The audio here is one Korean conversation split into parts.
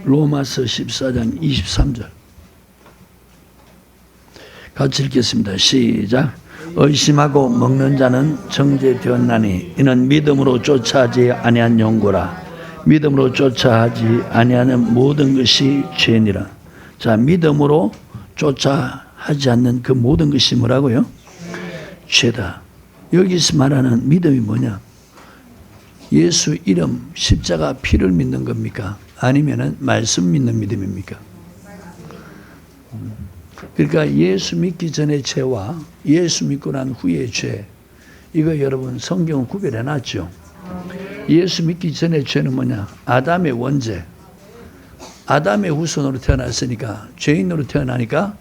로마서 14장 23절 같이 읽겠습니다. 시작. 의심하고 먹는 자는 정죄되었나니 이는 믿음으로 쫓아하지 아니한 영고라. 믿음으로 쫓아하지 아니하는 모든 것이 죄니라. 자, 믿음으로 쫓아하지 않는 그 모든 것이 뭐라고요? 죄다. 여기서 말하는 믿음이 뭐냐? 예수 이름, 십자가 피를 믿는 겁니까? 아니면은 말씀 믿는 믿음입니까? 그러니까 예수 믿기 전의 죄와 예수 믿고 난 후의 죄, 이거 여러분 성경은 구별해 놨죠. 예수 믿기 전의 죄는 뭐냐? 아담의 원죄, 아담의 후손으로 태어났으니까, 죄인으로 태어나니까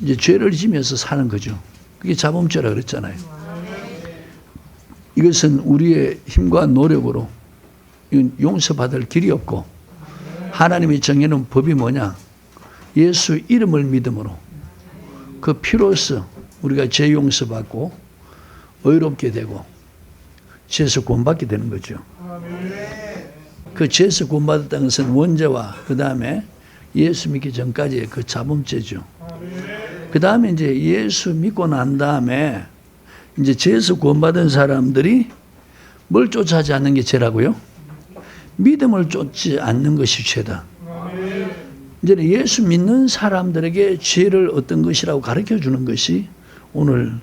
이제 죄를 지면서 사는 거죠. 그게 자범죄라 그랬잖아요. 이것은 우리의 힘과 노력으로 용서받을 길이 없고, 하나님이 정해놓은 법이 뭐냐? 예수 이름을 믿음으로 그 피로써 우리가 죄 용서받고 의롭게 되고 죄에서 구원받게 되는 거죠. 그 죄에서 구원받았다는 것은 원죄와 그 다음에 예수 믿기 전까지의 그 자범죄죠. 그 다음에 이제 예수 믿고 난 다음에 이제 죄에서 구원받은 사람들이 뭘 쫓아하지 않는 게 죄라고요? 믿음을 쫓지 않는 것이 죄다. 이제 예수 믿는 사람들에게 죄를 어떤 것이라고 가르쳐 주는 것이 오늘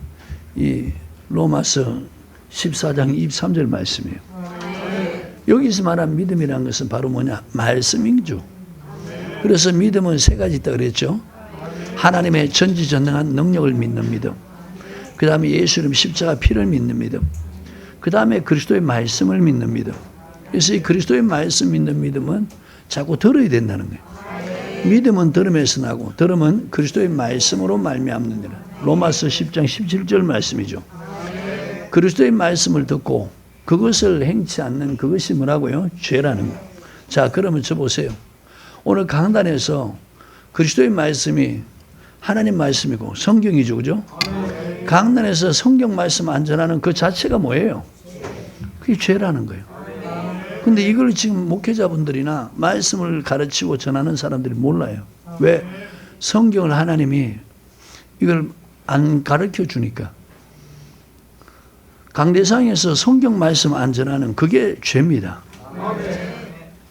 이 로마서 14장 23절 말씀이에요. 여기서 말한 믿음이라는 것은 바로 뭐냐? 말씀이죠. 그래서 믿음은 세 가지 있다 그랬죠. 하나님의 전지전능한 능력을 믿는 믿음, 그 다음에 예수 이름 십자가 피를 믿는 믿음, 그 다음에 그리스도의 말씀을 믿는 믿음. 그래서 이 그리스도의 말씀 믿는 믿음은 자꾸 들어야 된다는 거예요. 믿음은 들음에서 나고 들음은 그리스도의 말씀으로 말미암느니라. 로마서 10장 17절 말씀이죠. 그리스도의 말씀을 듣고 그것을 행치 않는 그것이 뭐라고요? 죄라는 거예요. 자, 그러면 저 보세요. 오늘 강단에서 그리스도의 말씀이 하나님 말씀이고 성경이죠, 그죠? 강단에서 성경 말씀 안 전하는 그 자체가 뭐예요? 그게 죄라는 거예요. 근데 이걸 지금 목회자분들이나 말씀을 가르치고 전하는 사람들이 몰라요. 왜? 성경을 하나님이 이걸 안 가르쳐 주니까. 강대상에서 성경 말씀 안 전하는 그게 죄입니다.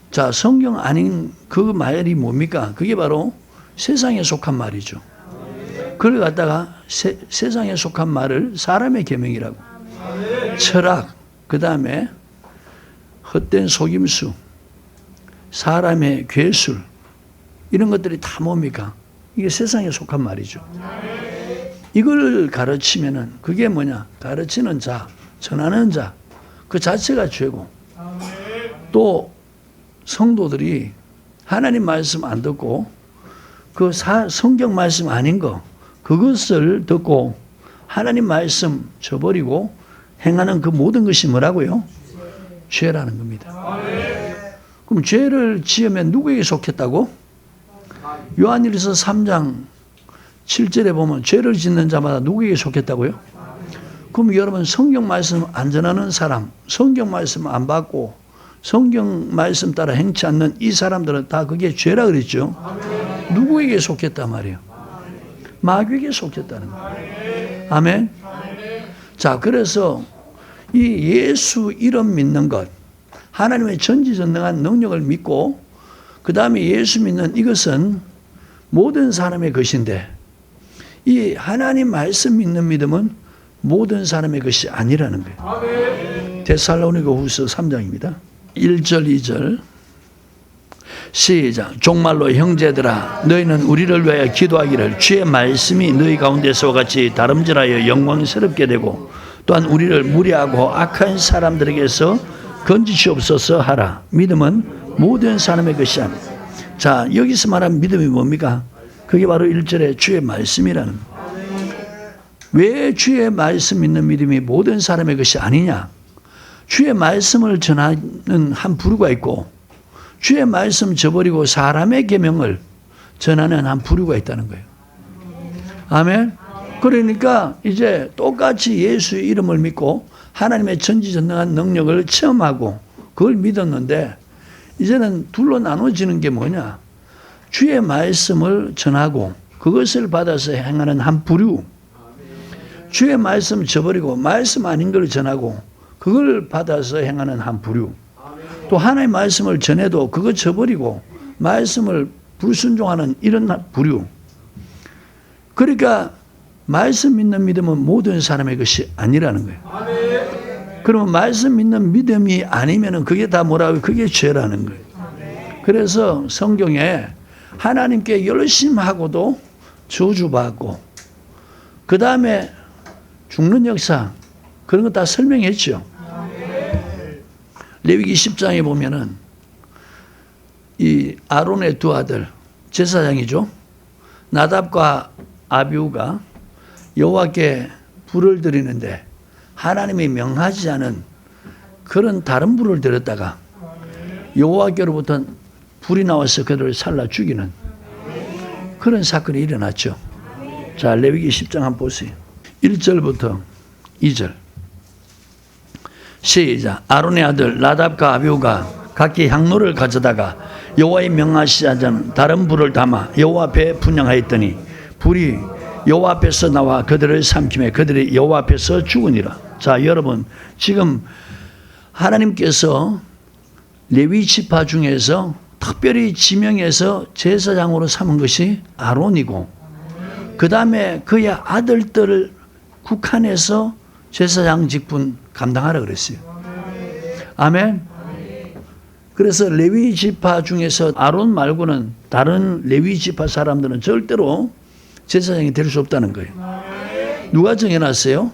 자, 성경 아닌 그 말이 뭡니까? 그게 바로 세상에 속한 말이죠. 그걸 갖다가 세상에 속한 말을 사람의 계명이라고. 철학, 그 다음에 헛된 속임수, 사람의 괴술, 이런 것들이 다 뭡니까? 이게 세상에 속한 말이죠. 이걸 가르치면은 그게 뭐냐? 가르치는 자, 전하는 자, 그 자체가 죄고, 또 성도들이 하나님 말씀 안 듣고 그 성경 말씀 아닌 거, 그것을 듣고 하나님 말씀 저버리고 행하는 그 모든 것이 뭐라고요? 죄라는 겁니다. 그럼 죄를 지으면 누구에게 속했다고? 요한일서 3장 7절에 보면 죄를 짓는 자마다 누구에게 속했다고요? 그럼 여러분 성경 말씀 안 전하는 사람, 성경 말씀 안 받고 성경 말씀 따라 행치 않는 이 사람들은 다 그게 죄라 그랬죠. 누구에게 속했단 말이에요? 마귀에게 속했다는 거예요. 아멘. 자, 그래서 이 예수 이름 믿는 것, 하나님의 전지전능한 능력을 믿고 그 다음에 예수 믿는 이것은 모든 사람의 것인데, 이 하나님 말씀 믿는 믿음은 모든 사람의 것이 아니라는 거예요. 데살로니가 후서 3장입니다. 1절 2절 시작. 종말로 형제들아, 너희는 우리를 위하여 기도하기를 주의 말씀이 너희 가운데서와 같이 다름질하여 영광스럽게 되고 또한 우리를 무리하고 악한 사람들에게서 건지시옵소서 하라. 믿음은 모든 사람의 것이 아니라. 자, 여기서 말한 믿음이 뭡니까? 그게 바로 1절에 주의 말씀이라는 거예요. 왜 주의 말씀 믿는 믿음이 모든 사람의 것이 아니냐? 주의 말씀을 전하는 한 부류가 있고 주의 말씀 저버리고 사람의 계명을 전하는 한 부류가 있다는 거예요. 아멘. 그러니까 이제 똑같이 예수 이름을 믿고 하나님의 전지전능한 능력을 체험하고 그걸 믿었는데 이제는 둘로 나눠지는 게 뭐냐? 주의 말씀을 전하고 그것을 받아서 행하는 한 부류, 주의 말씀 저버리고 말씀 아닌 걸 전하고 그걸 받아서 행하는 한 부류, 또 하나님의 말씀을 전해도 그거 저버리고 말씀을 불순종하는 이런 부류. 그러니까 말씀 믿는 믿음은 모든 사람의 것이 아니라는 거예요. 그러면 말씀 믿는 믿음이 아니면 그게 다 뭐라고? 그게 죄라는 거예요. 그래서 성경에 하나님께 열심하고도 저주받고 그 다음에 죽는 역사 그런 거 다 설명했죠. 레위기 10장에 보면은 이 아론의 두 아들 제사장이죠. 나답과 아비후가 여호와께 불을 드리는데 하나님이 명하지 않은 그런 다른 불을 드렸다가 여호와께로부터 불이 나와서 그들을 살라 죽이는 그런 사건이 일어났죠. 자, 레위기 10장 한번 보세요. 1절부터 2절 시작. 아론의 아들 나답과 아비후가 각기 향로를 가져다가 여호와의 명하시지 않은 다른 불을 담아 여호와 앞에 분향하였더니 불이 여호와 앞에서 나와 그들을 삼키매 그들이 여호와 앞에서 죽으니라. 자, 여러분 지금 하나님께서 레위 지파 중에서 특별히 지명해서 제사장으로 삼은 것이 아론이고 그 다음에 그의 아들들을 국한해서 제사장 직분 감당하라 그랬어요. 아멘. 그래서 레위 지파 중에서 아론 말고는 다른 레위 지파 사람들은 절대로 제사장이 될 수 없다는 거예요. 누가 정해놨어요?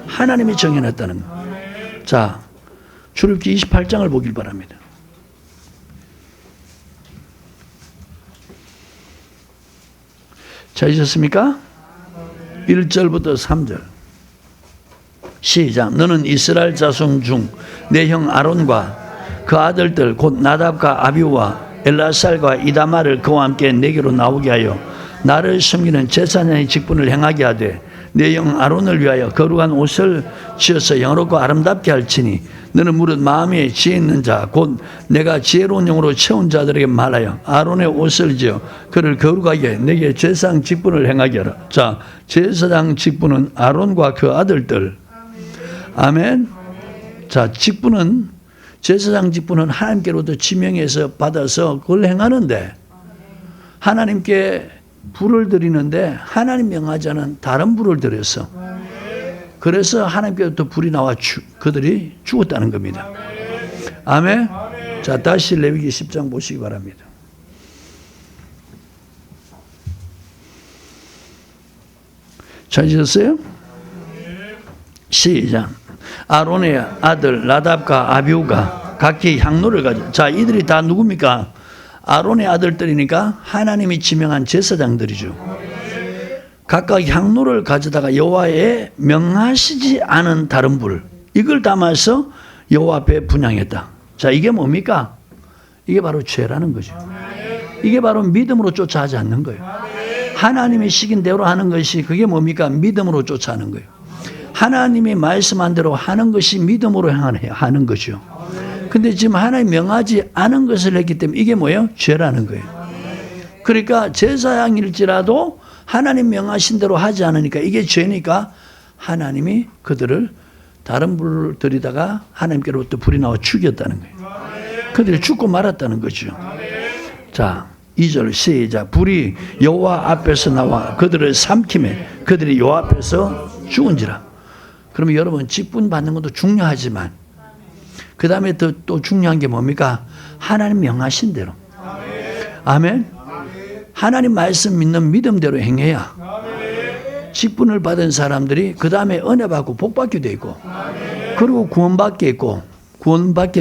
하나님이 정해놨다는 거예요. 자, 출애굽기 28장을 보길 바랍니다. 찾으셨습니까? 1절부터 3절 시작. 너는 이스라엘 자손 중 내 형 아론과 그 아들들 곧 나답과 아비후와 엘라살과 이다말을 그와 함께 내게로 나오게 하여 나를 섬기는 제사장의 직분을 행하게 하되 내 형 아론을 위하여 거룩한 옷을 지어서 영화롭고 아름답게 할지니 너는 무릇 마음에 지혜 있는 자 곧 내가 지혜로운 영으로 채운 자들에게 말하여 아론의 옷을 지어 그를 거룩하게 내게 제사장 직분을 행하게 하라. 자, 제사장 직분은 아론과 그 아들들. 아멘. 자, 직분은 제사장 직분은 하나님께로부터 지명해서 받아서 그걸 행하는데 하나님께 불을 드리는데 하나님 명하지 않은 다른 불을 드렸어. 그래서 하나님께로부터 불이 나와 그들이 죽었다는 겁니다. 아멘. 자, 다시 레위기 10장 보시기 바랍니다. 찾으셨어요? 시작. 아론의 아들 나답과 아비후가 각기 향로를 가져. 자, 이들이 다 누굽니까? 아론의 아들들이니까 하나님이 지명한 제사장들이죠. 각각 향로를 가져다가 여호와의 명하시지 않은 다른 불 이걸 담아서 여호와 앞에 분향했다. 자, 이게 뭡니까? 이게 바로 죄라는 거죠. 이게 바로 믿음으로 쫓아하지 않는 거예요. 하나님의 시킨 대로 하는 것이 그게 뭡니까? 믿음으로 쫓아하는 거예요. 하나님이 말씀한 대로 하는 것이 믿음으로 하는 거죠. 근데 지금 하나님 명하지 않은 것을 했기 때문에 이게 뭐예요? 죄라는 거예요. 그러니까 제사장일지라도 하나님 명하신 대로 하지 않으니까 이게 죄니까 하나님이 그들을 다른 불을 들이다가 하나님께로부터 불이 나와 죽였다는 거예요. 그들이 죽고 말았다는 거죠. 자, 2절 시작. 불이 여호와 앞에서 나와 그들을 삼키매 그들이 여호와 앞에서 죽은지라. 그러면 여러분 직분 받는 것도 중요하지만 그 다음에 또 중요한 게 뭡니까? 하나님 명하신 대로. 아멘. 하나님 말씀 믿는 믿음대로 행해야 직분을 받은 사람들이 그 다음에 은혜 받고 복 받게 돼 있고 그리고 구원받게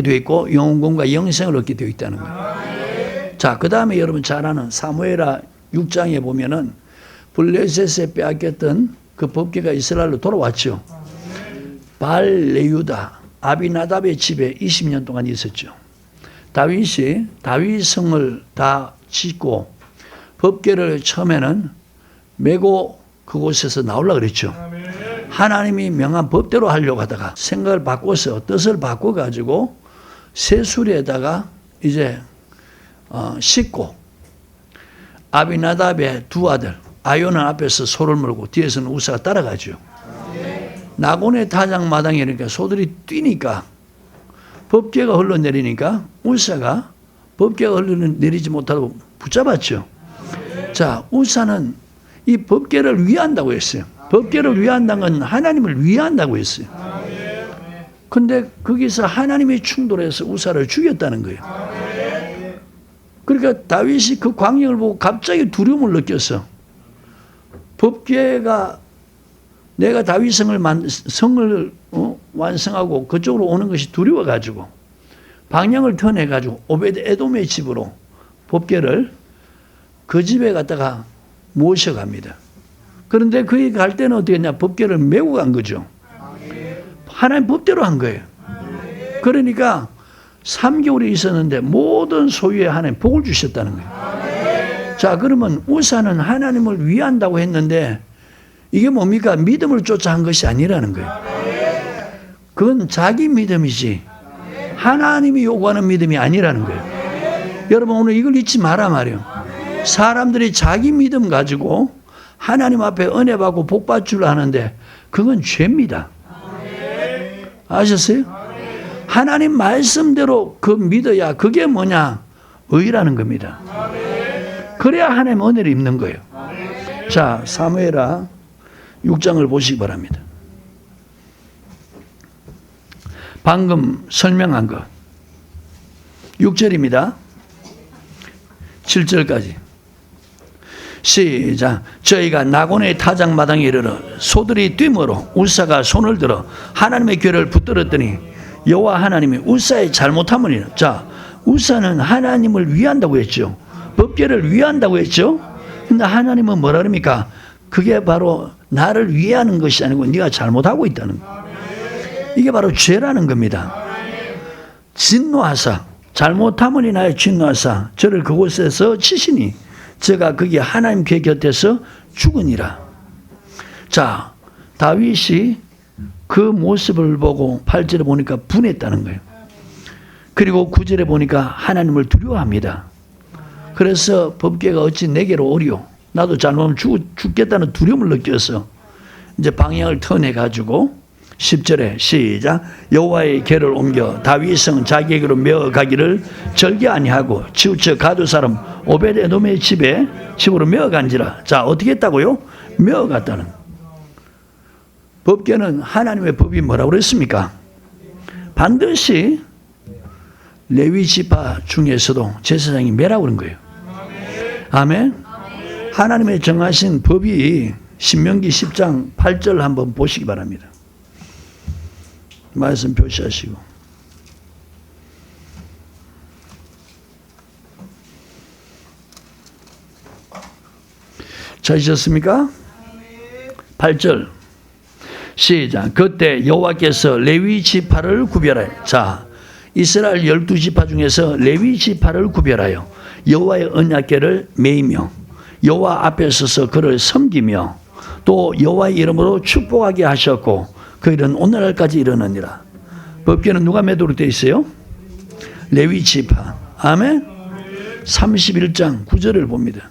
돼 있고 영혼과 영생을 얻게 되어 있다는 거예요. 자, 그 다음에 여러분 잘 아는 사무엘하 6장에 보면은 블레셋에 빼앗겼던 그 법궤가 이스라엘로 돌아왔죠. 발레유다 아비나답의 집에 20년 동안 있었죠. 다윗이 다윗 성을 다 짓고 법궤를 처음에는 메고 그곳에서 나오려고 그랬죠. 하나님이 명한 법대로 하려고 하다가 생각을 바꿔서 뜻을 바꿔가지고 세수리에다가 이제 씻고 아비나답의 두 아들 아요는 앞에서 소를 몰고 뒤에서는 우사가 따라가죠. 나곤의 타작 마당이니까 소들이 뛰니까 법궤가 흘러내리니까 우사가 법궤가 흘러내리지 못하고 붙잡았죠. 자, 우사는 이 법궤를 위한다고 했어요. 법궤를 위한다는 건 하나님을 위한다고 했어요. 근데 거기서 하나님이 충돌해서 우사를 죽였다는 거예요. 그러니까 다윗이 그 광경을 보고 갑자기 두려움을 느꼈어. 법궤가 내가 다윗 성을 완성하고 그쪽으로 오는 것이 두려워가지고 방향을 턴해가지고 오베드 에돔의 집으로 법궤를 그 집에 갔다가 모셔갑니다. 그런데 그에 갈 때는 어떻게 했냐? 법궤를 메고 간 거죠. 하나님 법대로 한 거예요. 그러니까 3개월이 있었는데 모든 소유에 하나님 복을 주셨다는 거예요. 자, 그러면 우사는 하나님을 위한다고 했는데 이게 뭡니까? 믿음을 쫓아 한 것이 아니라는 거예요. 그건 자기 믿음이지 하나님이 요구하는 믿음이 아니라는 거예요. 여러분 오늘 이걸 잊지 마라 말이에요. 사람들이 자기 믿음 가지고 하나님 앞에 은혜 받고 복 받으려 하는데 그건 죄입니다. 아셨어요? 하나님 말씀대로 그 믿어야 그게 뭐냐? 의라는 겁니다. 그래야 하나님 은혜를 입는 거예요. 자, 사무엘하 6장을 보시기 바랍니다. 방금 설명한 것 6절입니다. 7절까지 시작. 저희가 나곤의 타작마당에 이르러 소들이 뛰므로 우사가 손을 들어 하나님의 궤를 붙들었더니 여호와 하나님이 우사의 잘못함이니라. 자, 우사는 하나님을 위한다고 했죠. 법궤를 위한다고 했죠. 근데 하나님은 뭐라 그럽니까? 그게 바로 나를 위하는 것이 아니고 네가 잘못하고 있다는 거예요. 이게 바로 죄라는 겁니다. 진노하사 잘못함으니 나의 진노하사 저를 그곳에서 치시니 제가 거기 하나님 궤 곁에서 죽으니라. 자, 다윗이 그 모습을 보고 8절에 보니까 분했다는 거예요. 그리고 9절에 보니까 하나님을 두려워합니다. 그래서 법궤가 어찌 내게로 오리오? 나도 잘못하면 죽겠다는 두려움을 느껴서 이제 방향을 턴해 가지고 10절에 시작. 여호와의 궤를 옮겨 다윗성 자기에게로 메어 가기를 절개 아니하고 치우쳐 가두 사람 오벳에돔의 집으로 메어 간지라. 자, 어떻게 했다고요? 메어 갔다는. 법궤는 하나님의 법이 뭐라고 그랬습니까? 반드시 레위 지파 중에서도 제사장이 메라고 그런 거예요. 아멘. 하나님의 정하신 법이 신명기 10장 8절 한번 보시기 바랍니다. 말씀 표시하시고. 찾으셨습니까? 8절 시작. 그때 여호와께서 레위 지파를 구별하여. 자, 이스라엘 12지파 중에서 레위 지파를 구별하여 여호와의 언약궤를 메이며 여호와 앞에 서서 그를 섬기며 또 여호와의 이름으로 축복하게 하셨고 그 일은 오늘날까지 이르느니라. 법궤는 누가 매도록 되어 있어요? 레위 지파. 아멘. 31장 9절을 봅니다.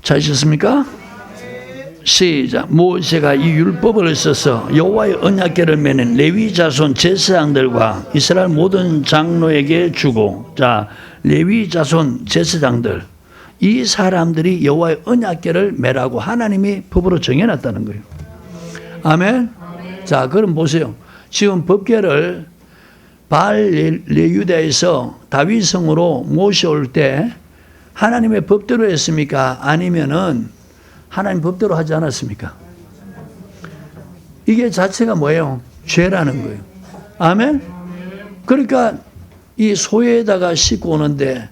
찾으셨습니까? 시작. 모세가 이 율법을 써서 여호와의 언약궤를 매는 레위 자손 제사장들과 이스라엘 모든 장로에게 주고. 자, 레위 자손 제사장들, 이 사람들이 여호와의 언약궤를 매라고 하나님이 법으로 정해놨다는 거예요. 아멘. 자, 그럼 보세요. 지금 법궤를 바알 레유다에서 다윗성으로 모셔올 때 하나님의 법대로 했습니까? 아니면은 하나님 법대로 하지 않았습니까? 이게 자체가 뭐예요? 죄라는 거예요. 아멘? 그러니까 이 소에다가 싣고 오는데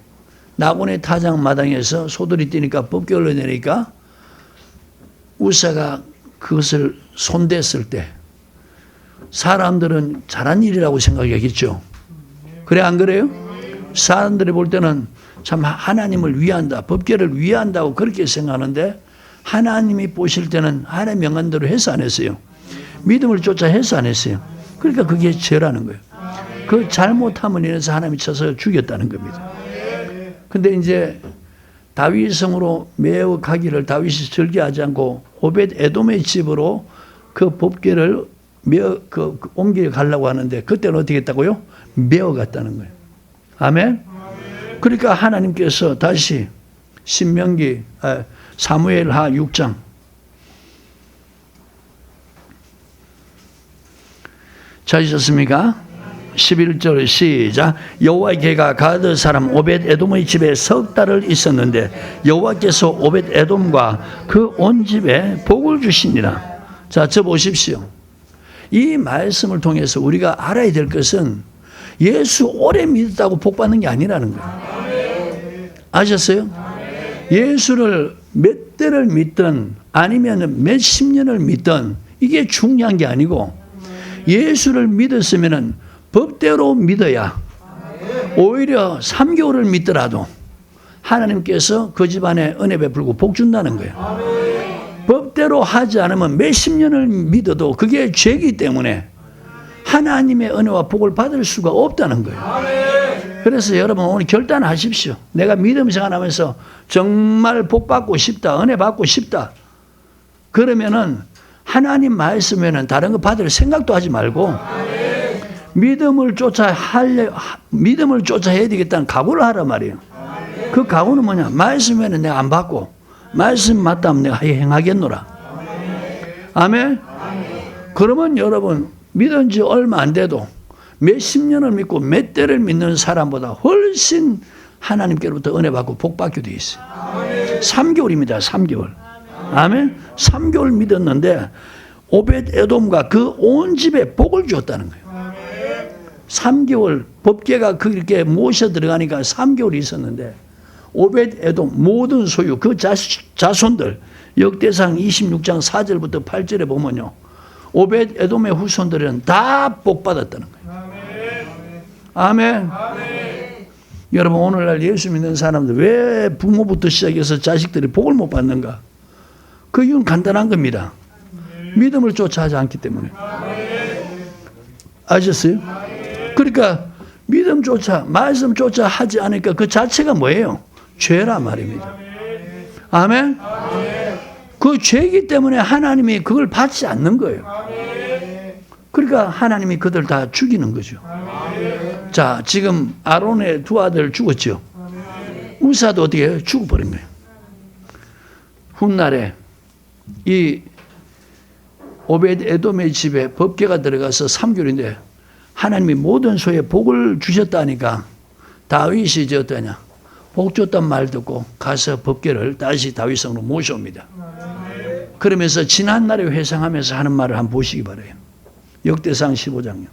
나곤의 타작 마당에서 소들이 뛰니까 법궤 흘러내니까 우사가 그것을 손댔을 때 사람들은 잘한 일이라고 생각하겠죠. 그래 안 그래요? 사람들이 볼 때는 참 하나님을 위한다, 법궤를 위한다고 그렇게 생각하는데 하나님이 보실 때는 하나님의 명한대로 해서 안 했어요. 믿음을 쫓아 해서 안 했어요. 그러니까 그게 죄라는 거예요. 그 잘못함을 인해서 하나님이 쳐서 죽였다는 겁니다. 근데 이제 다윗성으로 매어 가기를 다윗이 절개하지 않고 오벳 에돔의 집으로 그 법궤를 옮겨 가려고 하는데 그때는 어떻게 했다고요? 메어 갔다는 거예요. 아멘? 그러니까 하나님께서 다시 사무엘하 6장 찾으셨습니까? 11절 시작. 여호와의 개가 가드 사람 오벳 에돔의 집에 석 달을 있었는데 여호와께서 오벳 에돔과 그 온 집에 복을 주시니라. 자, 저 보십시오. 이 말씀을 통해서 우리가 알아야 될 것은 예수 오래 믿었다고 복 받는 게 아니라는 거예요. 아셨어요? 예수를 몇 대를 믿든 아니면 몇 십 년을 믿든 이게 중요한 게 아니고 예수를 믿었으면 법대로 믿어야 오히려 3개월을 믿더라도 하나님께서 그 집안에 은혜 베풀고 복 준다는 거예요. 법대로 하지 않으면 몇십 년을 믿어도 그게 죄이기 때문에 하나님의 은혜와 복을 받을 수가 없다는 거예요. 그래서 여러분 오늘 결단하십시오. 내가 믿음 생활하면서 정말 복 받고 싶다, 은혜 받고 싶다. 그러면은 하나님 말씀에는 다른 거 받을 생각도 하지 말고 믿음을 쫓아 해야 되겠다는 각오를 하란 말이에요. 그 각오는 뭐냐? 말씀에는 내가 안 받고 말씀 맞다면 내가 행하겠노라. 아멘? 그러면 여러분 믿은 지 얼마 안 돼도 몇십 년을 믿고 몇 대를 믿는 사람보다 훨씬 하나님께로부터 은혜 받고 복 받게 돼 있어요. 3개월입니다. 3개월. 아멘? 3개월 믿었는데 오벳 에돔과 그 온 집에 복을 주었다는 거예요. 3개월 법궤가 그렇게 모셔 들어가니까 3개월이 있었는데 오벳 에돔 모든 소유 그 자손들 역대상 26장 4절부터 8절에 보면요. 오벳 에돔의 후손들은 다 복 받았다는 거예요. 아멘. 여러분 오늘날 예수 믿는 사람들 왜 부모부터 시작해서 자식들이 복을 못 받는가? 그 이유는 간단한 겁니다. 믿음을 쫓아 하지 않기 때문에. 아셨어요? 그러니까 믿음조차 말씀조차 하지 않으니까 그 자체가 뭐예요? 죄라 말입니다. 아멘? 그 죄이기 때문에 하나님이 그걸 받지 않는 거예요. 그러니까 하나님이 그들 다 죽이는 거죠. 자, 지금 아론의 두 아들 죽었죠. 우사도 어떻게 해요? 죽어버린 거예요. 훗날에 이 오벳 에돔의 집에 법궤가 들어가서 3개월인데 하나님이 모든 소에 복을 주셨다니까 다윗이 어떠냐? 복 줬단 말 듣고 가서 법궤를 다시 다윗성으로 모셔옵니다. 그러면서 지난 날에 회상하면서 하는 말을 한번 보시기 바라요. 역대상 15장요.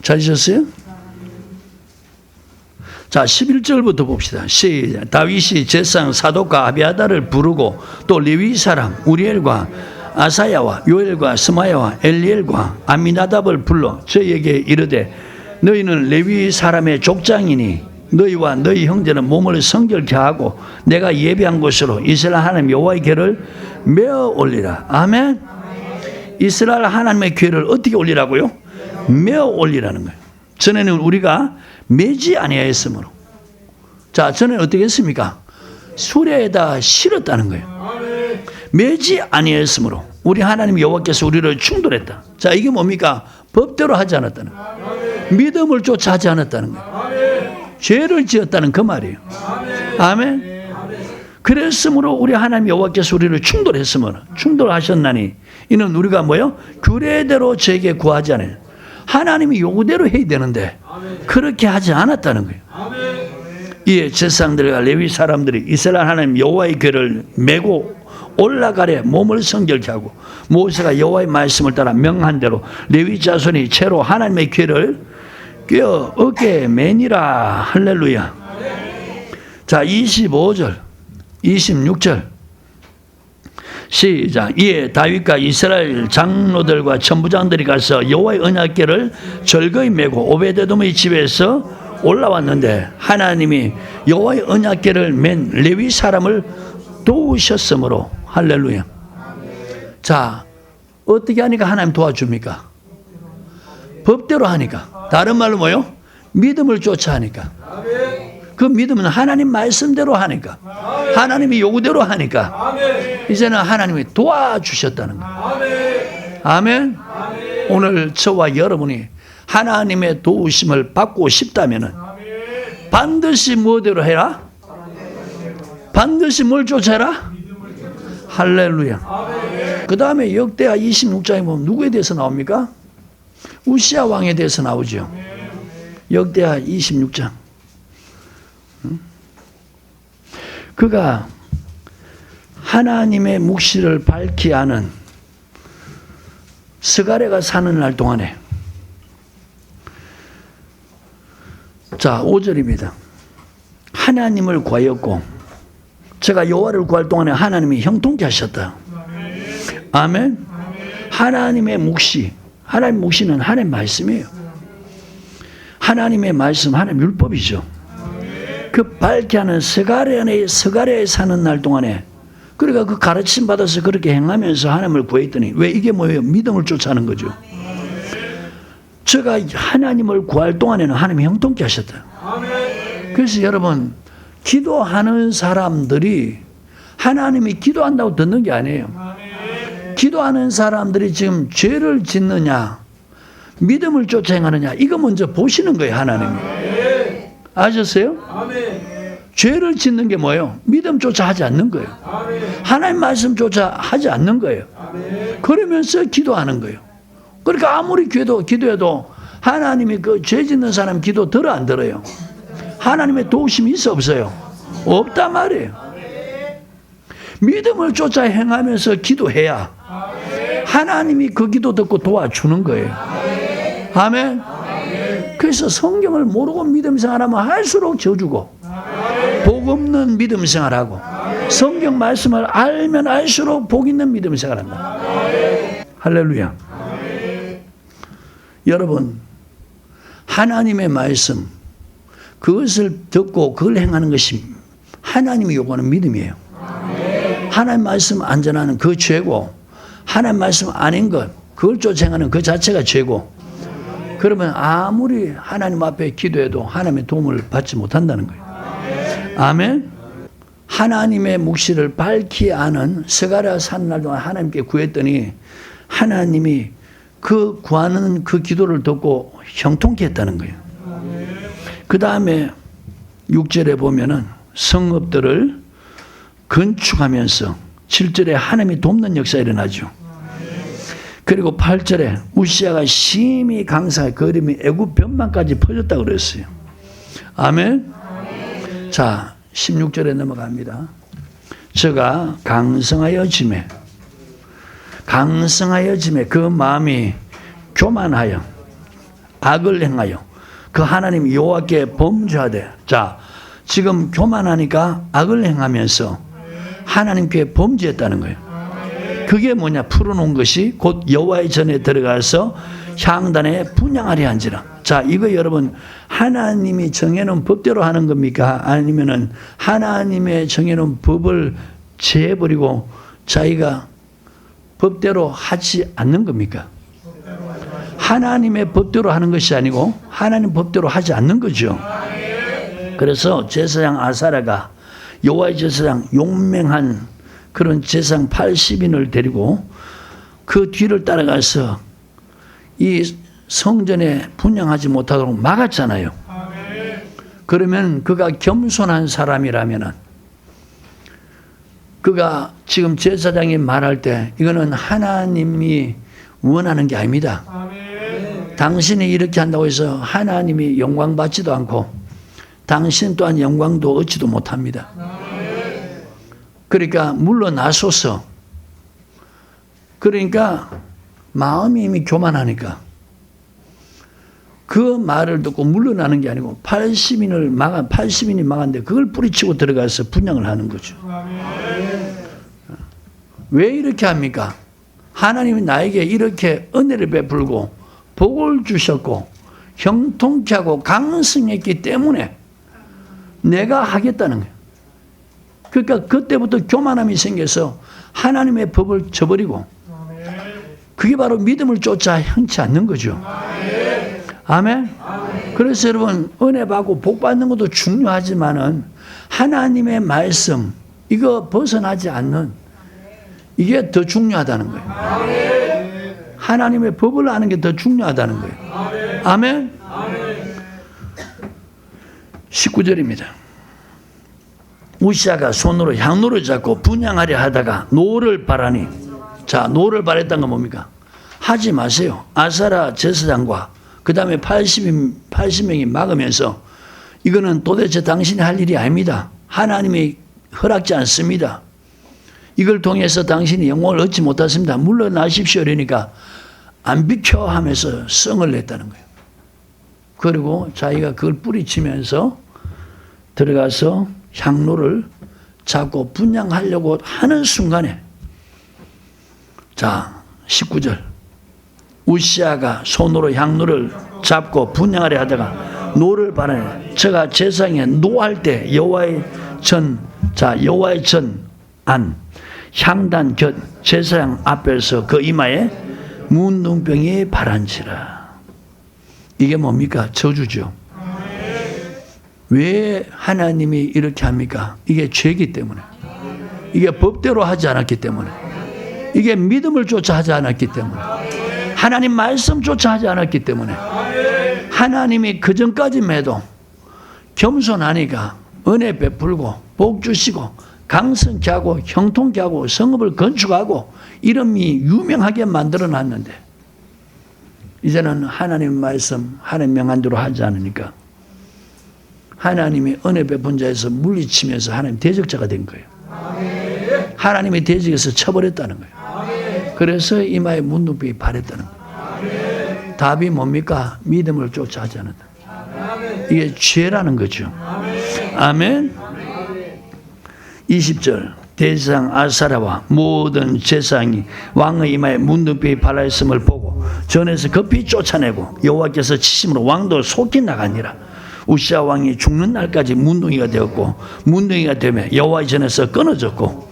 찾으셨어요? 자, 11절부터 봅시다. 시작. 다윗이 제상 사독과 아비아다를 부르고 또 레위 사람 우리엘과 아사야와 요엘과 스마야와 엘리엘과 아미나답을 불러 저에게 이르되 너희는 레위 사람의 족장이니 너희와 너희 형제는 몸을 성결케 하고 내가 예비한 곳으로 이스라엘 하나님 여호와의 궤를 메어 올리라. 아멘. 이스라엘 하나님의 궤를 어떻게 올리라고요? 메어 올리라는 거예요. 전에는 우리가 매지 아니하였으므로. 자, 전에는 어떻게 했습니까? 수레에다 실었다는 거예요. 매지 아니하였으므로 우리 하나님 여호와께서 우리를 충돌했다. 자, 이게 뭡니까? 법대로 하지 않았다는 거예요. 믿음을 쫓아 하지 않았다는 거예요. 죄를 지었다는 그 말이에요. 아멘. 그랬으므로 우리 하나님 여호와께서 우리를 충돌했으므로 충돌하셨나니 이는 우리가 뭐요? 규례대로 저에게 구하지 않아요. 하나님이 요구대로 해야 되는데 그렇게 하지 않았다는 거예요. 이에 제사장들과 레위 사람들이 이스라엘 하나님 여호와의 궤를 메고 올라가래 몸을 성결케 하고 모세가 여호와의 말씀을 따라 명한 대로 레위 자손이 채로 하나님의 궤를 꿰어 어깨에 매니라. 할렐루야. 자, 25절 26절 시작. 이에 다윗과 이스라엘 장로들과 천부장들이 가서 여호와의 언약궤를 절거히 메고 오베데돔의 집에서 올라왔는데 하나님이 여호와의 언약궤를 맨 레위 사람을 도우셨으므로 할렐루야. 자, 어떻게 하니까 하나님 도와줍니까? 법대로 하니까. 다른 말로 뭐요? 믿음을 쫓아 하니까. 그 믿음은 하나님 말씀대로 하니까. 하나님이 요구대로 하니까. 이제는 하나님이 도와주셨다는 거예요. 아멘. 오늘 저와 여러분이 하나님의 도우심을 받고 싶다면 반드시 뭐대로 해라? 반드시 뭘 쫓아라? 할렐루야. 그 다음에 역대하 26장에 보면 누구에 대해서 나옵니까? 우시야 왕에 대해서 나오죠. 역대하 26장. 그가 하나님의 묵시를 밝히 아는 스가랴가 사는 날 동안에, 자 5절입니다. 하나님을 구하였고 제가 여호와를 구할 동안에 하나님이 형통케 하셨다. 아멘. 하나님의 묵시, 하나님의 묵시는 하나님의 말씀이에요. 하나님의 말씀, 하나님의 율법이죠. 그 밝게 하는 스가랴에 사는 날 동안에, 그러니까 그 가르침 받아서 그렇게 행하면서 하나님을 구했더니, 왜 이게 뭐예요? 믿음을 쫓아하는 거죠. 제가 하나님을 구할 동안에는 하나님이 형통케 하셨다. 그래서 여러분, 기도하는 사람들이 하나님이 기도한다고 듣는 게 아니에요. 기도하는 사람들이 지금 죄를 짓느냐, 믿음을 쫓아 행하느냐, 이거 먼저 보시는 거예요, 하나님이. 아셨어요? 죄를 짓는 게 뭐예요? 믿음조차 하지 않는 거예요. 하나님 말씀조차 하지 않는 거예요. 그러면서 기도하는 거예요. 그러니까 아무리 기도해도 하나님이 그 죄 짓는 사람 기도 들어 안 들어요? 하나님의 도우심이 있어 없어요? 없단 말이에요. 믿음을 쫓아 행하면서 기도해야 하나님이 그 기도 듣고 도와주는 거예요. 아멘. 그래서 성경을 모르고 믿음 생활하면 할수록 저주고, 복 없는 믿음 생활하고, 성경 말씀을 알면 알수록 복 있는 믿음 생활한다. 할렐루야. 여러분, 하나님의 말씀, 그것을 듣고 그걸 행하는 것이 하나님이 요구하는 믿음이에요. 하나님 말씀 안 전하는 그 죄고, 하나님 말씀 아닌 것, 그걸 쫓아 행하는 그 자체가 죄고, 그러면 아무리 하나님 앞에 기도해도 하나님의 도움을 받지 못한다는 거예요. 아멘. 하나님의 묵시를 밝히 아는 스가랴 사는 날 동안 하나님께 구했더니 하나님이 그 구하는 그 기도를 듣고 형통케 했다는 거예요. 그 다음에 6절에 보면은 성읍들을 건축하면서 7절에 하나님이 돕는 역사가 일어나죠. 그리고 8절에 우시야가 심히 강성하여 그 이름이 애굽 변방까지 퍼졌다고 그랬어요. 아멘. 자, 16절에 넘어갑니다. 저가 강성하여 짐에 그 마음이 교만하여 악을 행하여 그 하나님 여호와께 범죄하되. 자, 지금 교만하니까 악을 행하면서 하나님께 범죄했다는 거예요. 그게 뭐냐? 풀어놓은 것이 곧 여호와의 전에 들어가서 향단에 분향하려 한지라. 자, 이거 여러분, 하나님이 정해놓은 법대로 하는 겁니까? 아니면은 하나님의 정해놓은 법을 제해버리고 자기가 법대로 하지 않는 겁니까? 하나님의 법대로 하는 것이 아니고 하나님 법대로 하지 않는 거죠. 그래서 제사장 아사랴가 여호와의 제사장 용맹한 그런 제사장 80인을 데리고 그 뒤를 따라가서 이 성전에 분향하지 못하도록 막았잖아요. 그러면 그가 겸손한 사람이라면 그가 지금 제사장이 말할 때 이거는 하나님이 원하는 게 아닙니다. 당신이 이렇게 한다고 해서 하나님이 영광 받지도 않고 당신 또한 영광도 얻지도 못합니다. 그러니까 물러나소서. 그러니까 마음이 이미 교만하니까 그 말을 듣고 물러나는 게 아니고 80인이 막았는데 그걸 뿌리치고 들어가서 분향을 하는 거죠. 왜 이렇게 합니까? 하나님이 나에게 이렇게 은혜를 베풀고 복을 주셨고 형통케 하고 강성했기 때문에 내가 하겠다는 거예요. 그러니까 그때부터 교만함이 생겨서 하나님의 법을 저버리고 그게 바로 믿음을 쫓아 형치 않는 거죠. 아멘. 그래서 여러분 은혜 받고 복 받는 것도 중요하지만은 하나님의 말씀 이거 벗어나지 않는 이게 더 중요하다는 거예요. 하나님의 법을 아는 게 더 중요하다는 거예요. 아멘. 19절입니다. 우시아가 손으로 향로를 잡고 분향하려 하다가 노를 바라니. 자, 노를 바랬던 건 뭡니까? 하지 마세요. 아사라 제사장과 그 다음에 80명이 막으면서 이거는 도대체 당신이 할 일이 아닙니다. 하나님이 허락지 않습니다. 이걸 통해서 당신이 영광을 얻지 못했습니다. 물러나십시오. 이러니까 안 비켜 하면서 성을 냈다는 거예요. 그리고 자기가 그걸 뿌리치면서 들어가서 향로를 잡고 분향하려고 하는 순간에 자 19절 우시아가 손으로 향로를 잡고 분향하려 하다가 노를 바라니 저가 제사장에 노할 때 여호와의 전 안 향단 곁 제사장 앞에서 그 이마에 문둥병이 바란지라. 이게 뭡니까? 저주죠. 왜 하나님이 이렇게 합니까? 이게 죄이기 때문에, 이게 법대로 하지 않았기 때문에, 이게 믿음을 쫓아 하지 않았기 때문에, 하나님 말씀 쫓아 하지 않았기 때문에, 하나님이 그전까지만 해도 겸손하니까 은혜 베풀고 복 주시고 강성케 하고 형통케 하고 성읍을 건축하고 이름이 유명하게 만들어 놨는데 이제는 하나님 말씀 하나님 명한대로 하지 않으니까 하나님이 은혜 베푼 자에서 물리치면서 하나님 대적자가 된 거예요. 하나님이 대적에서 쳐버렸다는 거예요. 그래서 이마에 문둥병이 바랬다는 거예요. 답이 뭡니까? 믿음을 쫓아 하지 않았다. 이게 죄라는 거죠. 아멘. 20절 대제사장 아사라와 모든 제사장이 왕의 이마에 문둥병이 발라있음을 보고 전에서 급히 쫓아내고 여호와께서 치심으로 왕도 속히 나가니라. 우시아 왕이 죽는 날까지 문둥이가 되었고 문둥이가 되며 여호와의 전에서 끊어졌고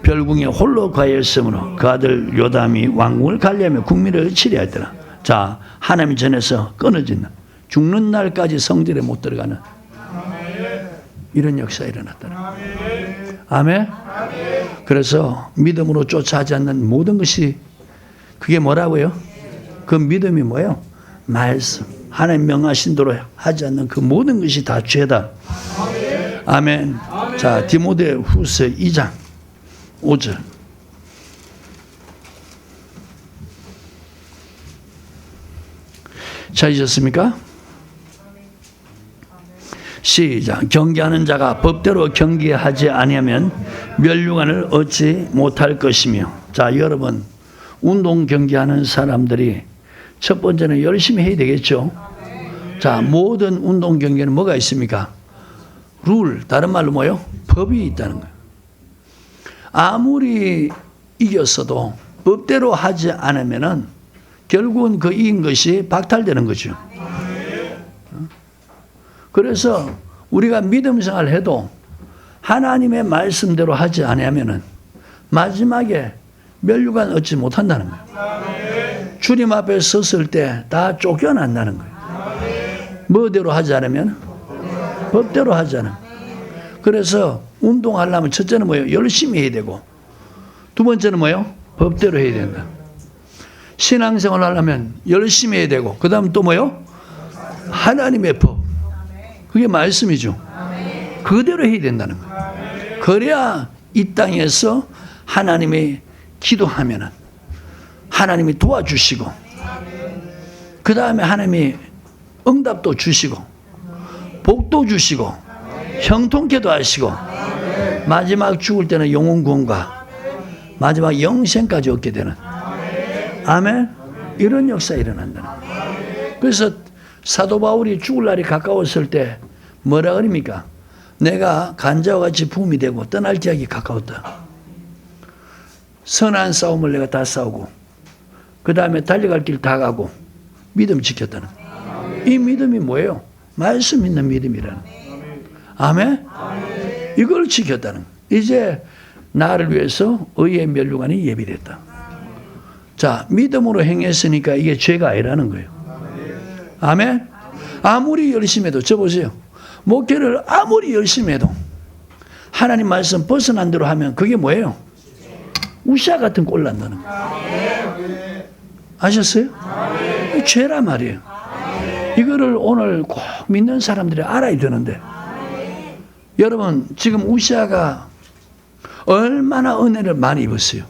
별궁에 홀로 거하였으므로 그 아들 요담이 왕궁을 관리하며 국민을 치리하였더라. 자, 하나님 전에서 끊어진 날, 죽는 날까지 성전에 못 들어가는 이런 역사가 일어났더라. 아멘. 그래서 믿음으로 쫓아하지 않는 모든 것이 그게 뭐라고요? 그 믿음이 뭐예요? 말씀. 하나님 명하신 대로 하지 않는 그 모든 것이 다 죄다. 아멘. 자, 디모데후서 2장 5절. 찾으셨습니까? 시작. 경계하는 자가 법대로 경계하지 아니하면 멸류관을 얻지 못할 것이며. 자, 여러분 운동 경기하는 사람들이 첫 번째는 열심히 해야 되겠죠. 자, 모든 운동 경기에는 뭐가 있습니까? 룰, 다른 말로 뭐요? 법이 있다는 거예요. 아무리 이겼어도 법대로 하지 않으면은 결국은 그 이긴 것이 박탈되는 거죠. 그래서 우리가 믿음 생활을 해도 하나님의 말씀대로 하지 않으면은 마지막에 멸류관 얻지 못한다는 거예요. 주님 앞에 섰을 때 다 쫓겨난다는 거예요. 뭐대로 하지 않으면? 법대로 하잖아. 그래서 운동하려면 첫째는 뭐예요? 열심히 해야 되고 두 번째는 뭐예요? 법대로 해야 된다. 신앙생활 하려면 열심히 해야 되고 그 다음 또 뭐예요? 하나님의 법. 그게 말씀이죠. 그대로 해야 된다는 거예요. 그래야 이 땅에서 하나님이 기도하면은 하나님이 도와주시고 그 다음에 하나님이 응답도 주시고 복도 주시고 형통케도 하시고 마지막 죽을 때는 영혼 구원과 마지막 영생까지 얻게 되는 아멘. 이런 역사가 일어난다는 거예요. 그래서 사도 바울이 죽을 날이 가까웠을 때 뭐라 그럽니까? 내가 간자와 같이 부음이 되고 떠날 지역이 가까웠다. 선한 싸움을 내가 다 싸우고 그 다음에 달려갈 길 다 가고 믿음 지켰다는 거예요. 이 믿음이 뭐예요? 말씀 있는 믿음이라는 거예요. 아멘? 이걸 지켰다는 거예요. 이제 나를 위해서 의의 면류관이 예비됐다. 자, 믿음으로 행했으니까 이게 죄가 아니라는 거예요. 아멘? 아무리 열심히 해도, 저 보세요. 목회를 아무리 열심히 해도 하나님 말씀 벗어난 대로 하면 그게 뭐예요? 우시아 같은 꼴 난다는 거예요. 아셨어요? 죄란 말이에요. 이거를 오늘 꼭 믿는 사람들이 알아야 되는데, 여러분 지금 우시아가 얼마나 은혜를 많이 입었어요.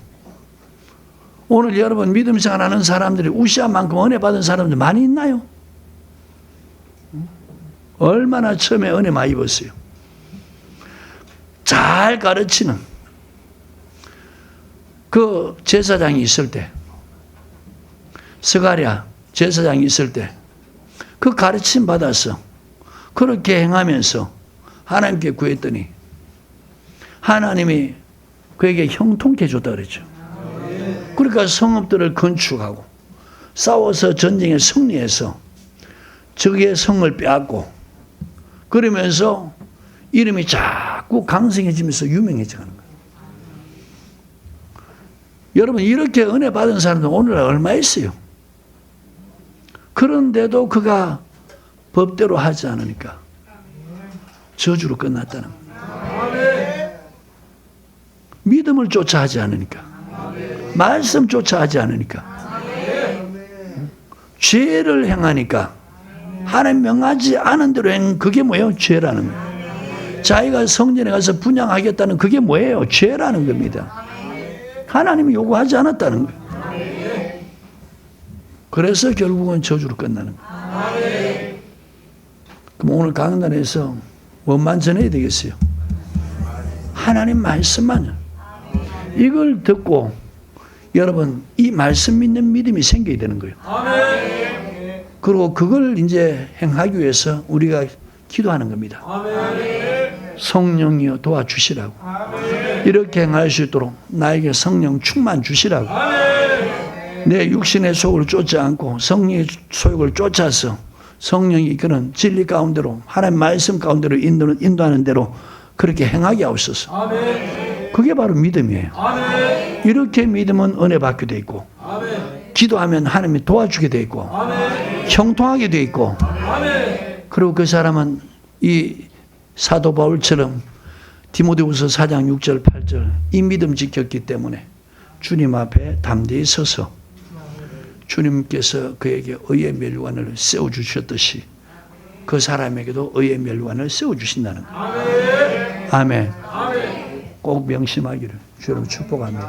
오늘 여러분 믿음 생활하는 사람들이 우시아만큼 은혜 받은 사람들 많이 있나요? 얼마나 처음에 은혜 많이 입었어요. 잘 가르치는 그 제사장이 있을 때, 스가랴 제사장이 있을 때 그 가르침 받아서 그렇게 행하면서 하나님께 구했더니 하나님이 그에게 형통케 줬다 그랬죠. 그러니까 성읍들을 건축하고 싸워서 전쟁에 승리해서 적의 성을 빼앗고 그러면서 이름이 자꾸 강성해지면서 유명해지는 거예요. 여러분 이렇게 은혜 받은 사람들 오늘날 얼마 있어요? 그런데도 그가 법대로 하지 않으니까 저주로 끝났다는 거예요. 믿음을 쫓아 하지 않으니까, 말씀 쫓아 하지 않으니까, 죄를 행하니까, 하나님 명하지 않은 대로 행, 그게 뭐예요? 죄라는 거예요. 자기가 성전에 가서 분향하겠다는 그게 뭐예요? 죄라는 겁니다. 하나님이 요구하지 않았다는 거예요. 그래서 결국은 저주로 끝나는 거예요. 그럼 오늘 강단에서 뭐만 전해야 되겠어요? 하나님 말씀만. 이걸 듣고 여러분 이 말씀 믿는 믿음이 생겨야 되는 거예요. 그리고 그걸 이제 행하기 위해서 우리가 기도하는 겁니다. 성령이여 도와주시라고. 이렇게 행할 수 있도록 나에게 성령 충만 주시라고. 내 육신의 속을 쫓지 않고 성령의 소욕을 쫓아서 성령이 이끄는 진리 가운데로, 하나님 말씀 가운데로 인도하는 대로 그렇게 행하게 하옵소서. 그게 바로 믿음이에요. 이렇게 믿으면 은혜 받게 돼 있고, 기도하면 하나님이 도와주게 돼 있고, 형통하게 돼 있고, 그리고 그 사람은 이 사도 바울처럼 디모데후서 4장 6절 8절 이 믿음 지켰기 때문에 주님 앞에 담대히 서서 주님께서 그에게 의의 멸관을 세워주셨듯이 그 사람에게도 의의 멸관을 세워주신다는 거예요. 아멘. 꼭 명심하기를 주님 축복합니다.